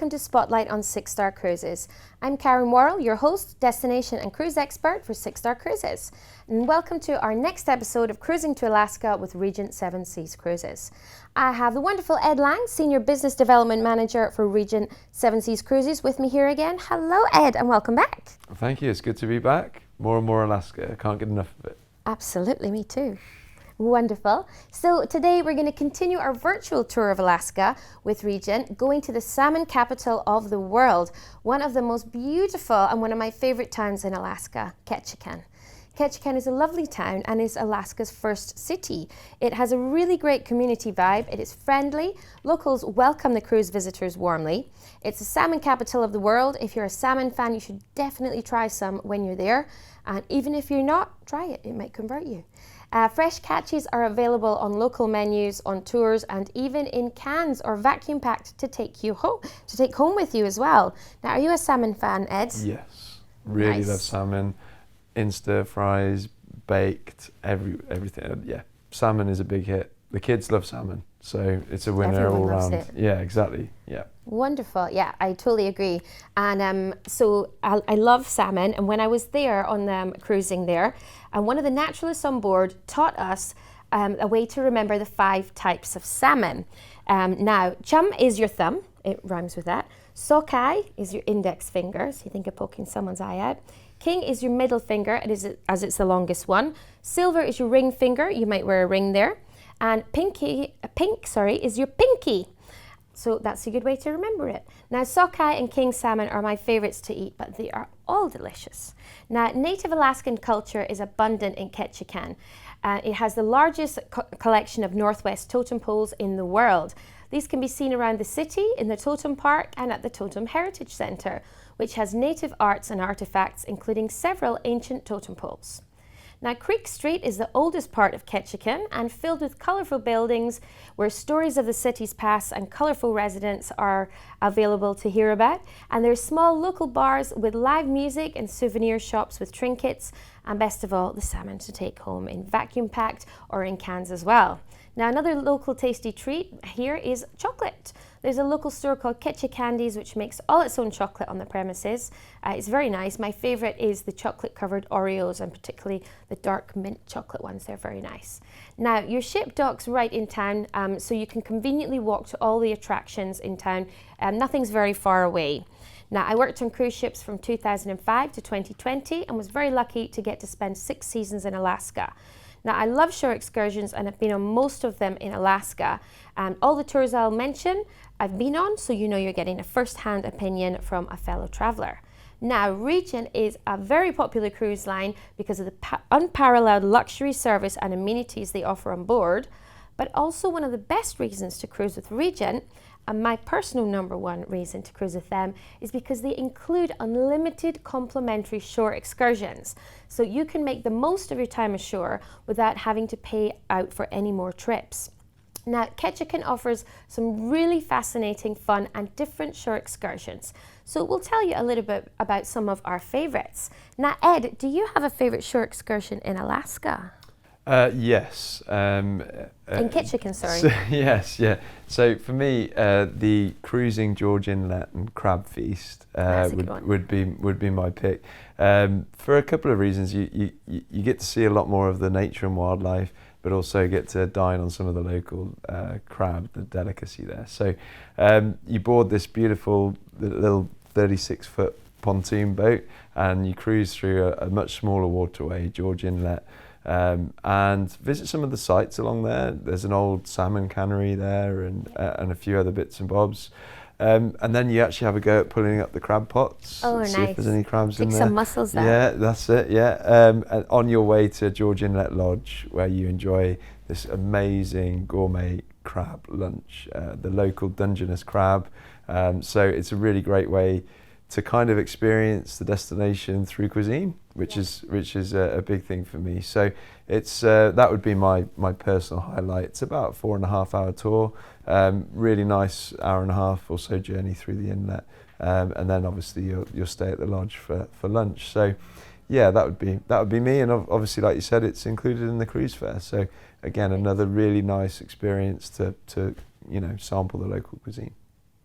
welcome to Spotlight on Six Star Cruises. I'm Karen Worrall, your host, destination and cruise expert for Six Star Cruises. And welcome to our next episode of Cruising to Alaska with Regent Seven Seas Cruises. I have the wonderful Ed Lang, Senior Business Development Manager for Regent Seven Seas Cruises, with me here again. Hello, Ed, and welcome back. Thank you. It's good to be back. More and more Alaska. I can't get enough of it. Absolutely, me too. Wonderful. So today we're going to continue our virtual tour of Alaska with Regent, going to the salmon capital of the world, one of the most beautiful and one of my favorite towns in Alaska, Ketchikan. Ketchikan is a lovely town and is Alaska's first city. It has a really great community vibe. It is friendly. Locals welcome the cruise visitors warmly. It's the salmon capital of the world. If you're a salmon fan, you should definitely try some when you're there. And even if you're not, try it. It might convert you. Fresh catches are available on local menus, on tours, and even in cans or vacuum packed to take home with you as well. Now, are you a salmon fan, Ed? Yes, really Nice. love salmon. In stir fries, baked, everything. Yeah, salmon is a big hit. The kids love salmon, so it's a winner Everyone all loves round. it. Yeah, exactly. Yeah. Wonderful. Yeah, I totally agree. And so I love salmon. And when I was there on cruising there, and one of the naturalists on board taught us a way to remember the 5 types of salmon. Now, chum is your thumb. It rhymes with that. Sockeye is your index finger, so you think of poking someone's eye out. King is your middle finger, as it's the longest one. Silver is your ring finger. You might wear a ring there. And pink is your pinky. So that's a good way to remember it. Now, sockeye and king salmon are my favorites to eat, but they are all delicious. Now, native Alaskan culture is abundant in Ketchikan. It has the largest collection of Northwest totem poles in the world. These can be seen around the city, in the Totem Park, and at the Totem Heritage Centre, which has native arts and artifacts, including several ancient totem poles. Now, Creek Street is the oldest part of Ketchikan and filled with colourful buildings where stories of the city's past and colourful residents are available to hear about. And there's small local bars with live music and souvenir shops with trinkets, and best of all, the salmon to take home in vacuum packed or in cans as well. Now, another local tasty treat here is chocolate. There's a local store called Ketchikandies, which makes all its own chocolate on the premises. It's very nice. My favourite is the chocolate-covered Oreos, and particularly the dark mint chocolate ones. They're very nice. Now, your ship docks right in town, so you can conveniently walk to all the attractions in town. Nothing's very far away. Now, I worked on cruise ships from 2005 to 2020 and was very lucky to get to spend 6 seasons in Alaska. Now, I love shore excursions and I've been on most of them in Alaska. All the tours I'll mention, I've been on, so you know you're getting a first-hand opinion from a fellow traveller. Now, Regent is a very popular cruise line because of the unparalleled luxury service and amenities they offer on board, but also one of the best reasons to cruise with Regent, and my personal number one reason to cruise with them, is because they include unlimited complimentary shore excursions. So you can make the most of your time ashore without having to pay out for any more trips. Now, Ketchikan offers some really fascinating, fun and different shore excursions. So we'll tell you a little bit about some of our favourites. Now, Ed, do you have a favourite shore excursion in Alaska? Yes. In Ketchikan, sorry. So, yes, yeah. So for me, the cruising George Inlet and crab feast would be my pick. For a couple of reasons. You get to see a lot more of the nature and wildlife, but also get to dine on some of the local crab, the delicacy there. So you board this beautiful little 36-foot pontoon boat, and you cruise through a much smaller waterway, George Inlet. And visit some of the sites along there. There's an old salmon cannery there, and a few other bits and bobs. And then you actually have a go at pulling up the crab pots. Oh, see nice. if there's any crabs in Take there. some mussels there. Yeah, that's it. Yeah. And on your way to George Inlet Lodge, where you enjoy this amazing gourmet crab lunch, the local Dungeness crab. So it's a really great way to kind of experience the destination through cuisine, which is a big thing for me. So it's that would be my personal highlight. It's about a 4.5 hour tour, really nice hour and a half or so journey through the inlet, and then obviously you'll stay at the lodge for lunch. So yeah, that would be me, and obviously, like you said, it's included in the cruise fare. So again, another really nice experience to sample the local cuisine.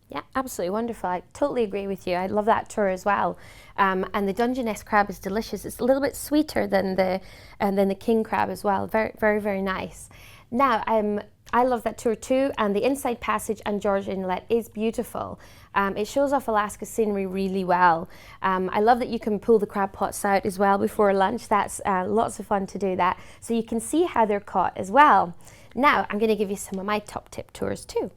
Yeah, absolutely wonderful. I totally agree with you. I love that tour as well. And the Dungeness crab is delicious. It's a little bit sweeter than the king crab as well. Very, very, very nice. Now, I love that tour too, and the Inside Passage and George Inlet is beautiful. It shows off Alaska's scenery really well. I love that you can pull the crab pots out as well before lunch. That's lots of fun to do that. So you can see how they're caught as well. Now, I'm going to give you some of my top tip tours too.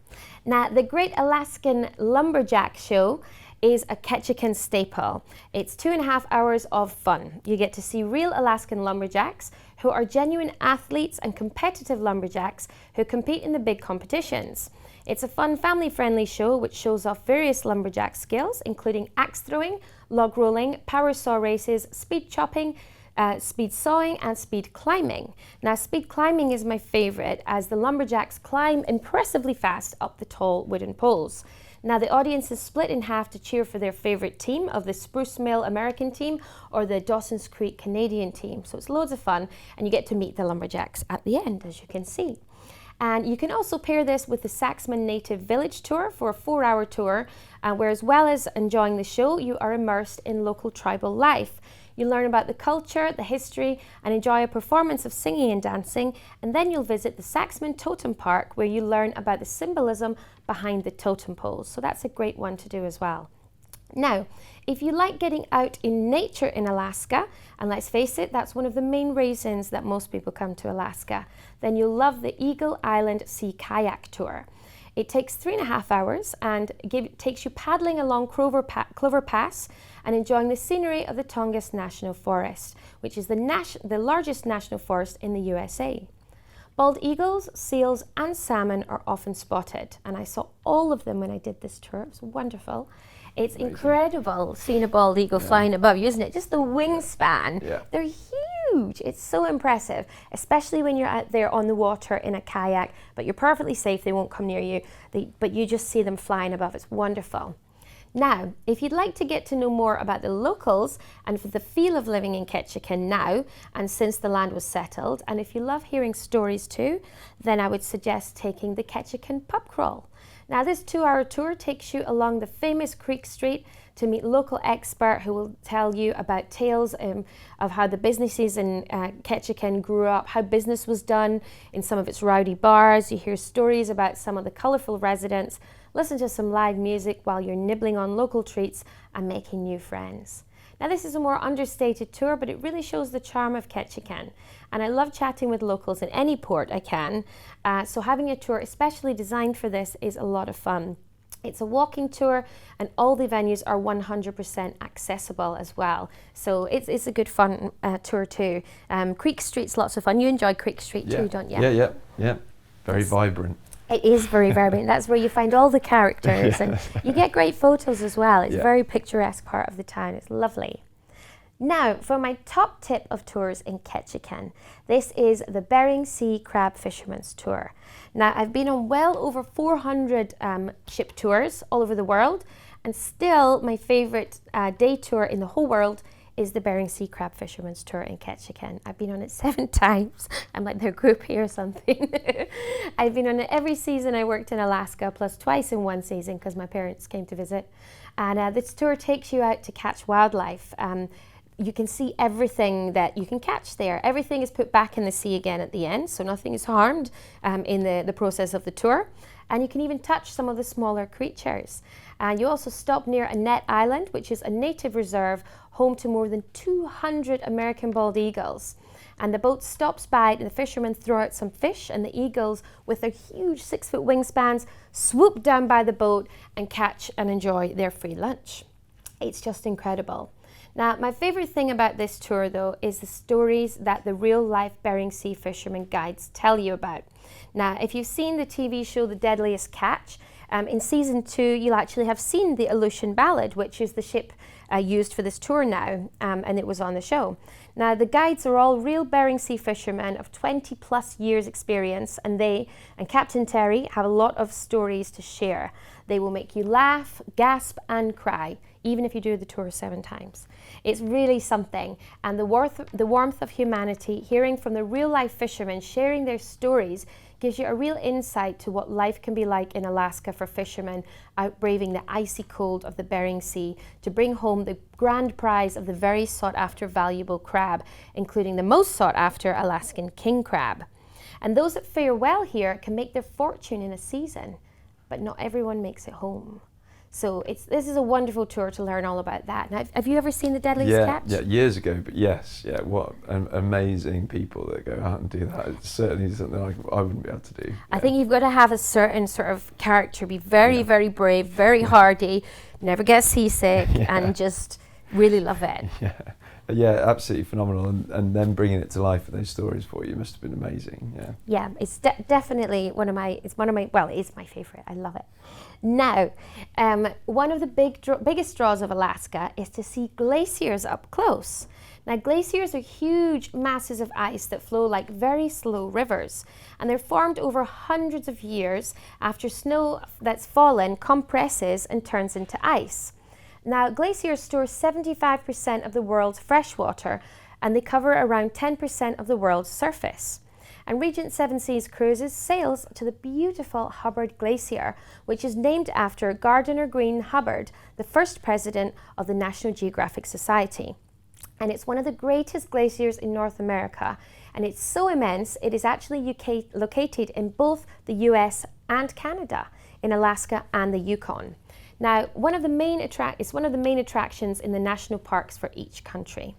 Now, the Great Alaskan Lumberjack Show is a Ketchikan staple. It's 2.5 hours of fun. You get to see real Alaskan lumberjacks who are genuine athletes and competitive lumberjacks who compete in the big competitions. It's a fun, family-friendly show which shows off various lumberjack skills, including axe throwing, log rolling, power saw races, speed chopping, speed sawing and speed climbing. Now, speed climbing is my favorite as the lumberjacks climb impressively fast up the tall wooden poles. Now, the audience is split in half to cheer for their favorite team of the Spruce Mill American team or the Dawson's Creek Canadian team. So it's loads of fun, and you get to meet the lumberjacks at the end, as you can see. And you can also pair this with the Saxman Native Village Tour for a 4-hour tour, where as well as enjoying the show, you are immersed in local tribal life. You learn about the culture, the history, and enjoy a performance of singing and dancing, and then you'll visit the Saxman Totem Park where you learn about the symbolism behind the totem poles. So that's a great one to do as well. Now, if you like getting out in nature in Alaska, and let's face it, that's one of the main reasons that most people come to Alaska, then you'll love the Eagle Island Sea Kayak Tour. It takes 3.5 hours and takes you paddling along Clover Pass and enjoying the scenery of the Tongass National Forest, which is the largest national forest in the USA. Bald eagles, seals and salmon are often spotted, and I saw all of them when I did this tour. It was wonderful. It's amazing. Incredible seeing a bald eagle flying above you, isn't it? Just the wingspan. Yeah. They're huge. It's so impressive, especially when you're out there on the water in a kayak, but you're perfectly safe. They won't come near you, but you just see them flying above. It's wonderful. Now, if you'd like to get to know more about the locals and for the feel of living in Ketchikan now and since the land was settled, and if you love hearing stories too, then I would suggest taking the Ketchikan pub crawl. Now, this 2-hour tour takes you along the famous Creek Street to meet local expert who will tell you about tales of how the businesses in Ketchikan grew up, how business was done in some of its rowdy bars. You hear stories about some of the colourful residents, listen to some live music while you're nibbling on local treats and making new friends. Now, this is a more understated tour, but it really shows the charm of Ketchikan. And I love chatting with locals in any port I can. So having a tour especially designed for this is a lot of fun. It's a walking tour and all the venues are 100% accessible as well. So it's a good fun tour too. Creek Street's lots of fun. You enjoy Creek Street too, don't you? Yeah. Very vibrant. It is very vibrant. That's where you find all the characters and you get great photos as well. It's a very picturesque part of the town. It's lovely. Now, for my top tip of tours in Ketchikan, this is the Bering Sea Crab Fisherman's Tour. Now, I've been on well over 400 ship tours all over the world, and still my favourite day tour in the whole world is the Bering Sea Crab Fisherman's Tour in Ketchikan. I've been on it 7 times. I'm like their groupie or something. I've been on it every season I worked in Alaska, plus twice in one season because my parents came to visit. And this tour takes you out to catch wildlife. You can see everything that you can catch there. Everything is put back in the sea again at the end, so nothing is harmed in the process of the tour. And you can even touch some of the smaller creatures. And you also stop near Annette Island, which is a native reserve home to more than 200 American bald eagles. And the boat stops by and the fishermen throw out some fish, and the eagles, with their huge 6-foot wingspans, swoop down by the boat and catch and enjoy their free lunch. It's just incredible. Now, my favorite thing about this tour, though, is the stories that the real-life Bering Sea fishermen guides tell you about. Now, if you've seen the TV show The Deadliest Catch, in season 2, you'll actually have seen the Aleutian Ballad, which is the ship used for this tour now, and it was on the show. Now, the guides are all real Bering Sea fishermen of 20+ years experience, and they and Captain Terry have a lot of stories to share. They will make you laugh, gasp, and cry, even if you do the tour 7 times. It's really something, and the warmth of humanity, hearing from the real-life fishermen sharing their stories, gives you a real insight to what life can be like in Alaska for fishermen out braving the icy cold of the Bering Sea to bring home the grand prize of the very sought after valuable crab, including the most sought after Alaskan king crab. And those that fare well here can make their fortune in a season, but not everyone makes it home. So this is a wonderful tour to learn all about that. Now, have you ever seen the Deadliest Catch? Yeah, years ago, but yes, yeah, what amazing people that go out and do that. It's certainly something I wouldn't be able to do. Yeah. I think you've got to have a certain sort of character, be very, very brave, very hardy, never get seasick, and just really love it. Yeah, absolutely phenomenal, and then bringing it to life with those stories for you must have been amazing. Yeah, it's definitely one of my. Well, it is my favourite. I love it. Now, one of the biggest draws of Alaska is to see glaciers up close. Now, glaciers are huge masses of ice that flow like very slow rivers, and they're formed over hundreds of years after snow that's fallen compresses and turns into ice. Now, glaciers store 75% of the world's fresh water, and they cover around 10% of the world's surface. And Regent Seven Seas Cruises sails to the beautiful Hubbard Glacier, which is named after Gardiner Greene Hubbard, the first president of the National Geographic Society. And it's one of the greatest glaciers in North America, and it's so immense it is actually located in both the US and Canada, in Alaska and the Yukon. Now, it's one of the main attractions in the national parks for each country.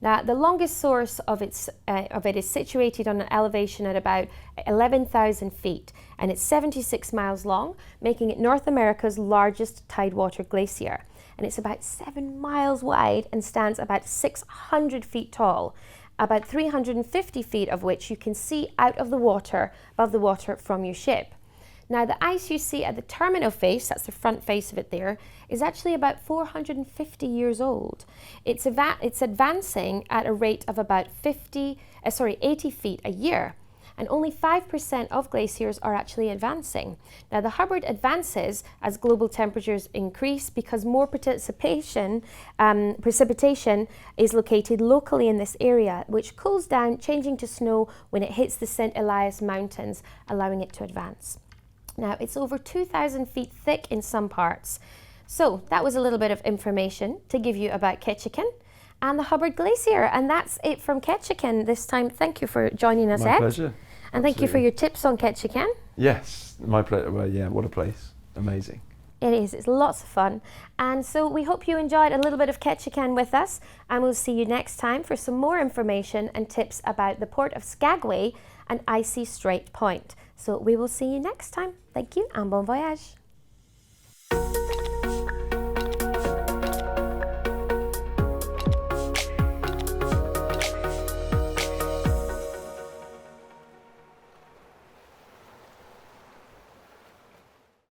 Now, the longest source of it is situated on an elevation at about 11,000 feet, and it's 76 miles long, making it North America's largest tidewater glacier. And it's about 7 miles wide and stands about 600 feet tall, about 350 feet of which you can see out of the water, above the water from your ship. Now, the ice you see at the terminal face, that's the front face of it there, is actually about 450 years old. It's advancing at a rate of about 80 feet a year, and only 5% of glaciers are actually advancing. Now, the Hubbard advances as global temperatures increase because more precipitation is located locally in this area, which cools down, changing to snow when it hits the St. Elias Mountains, allowing it to advance. Now, it's over 2,000 feet thick in some parts. So that was a little bit of information to give you about Ketchikan and the Hubbard Glacier. And that's it from Ketchikan this time. Thank you for joining us, Ed. My pleasure. And thank you for your tips on Ketchikan. Yes, my pleasure. Well, yeah, what a place. Amazing. It is. It's lots of fun. And so we hope you enjoyed a little bit of Ketchikan with us. And we'll see you next time for some more information and tips about the port of Skagway and icy Strait Point. So we will see you next time. Thank you and bon voyage.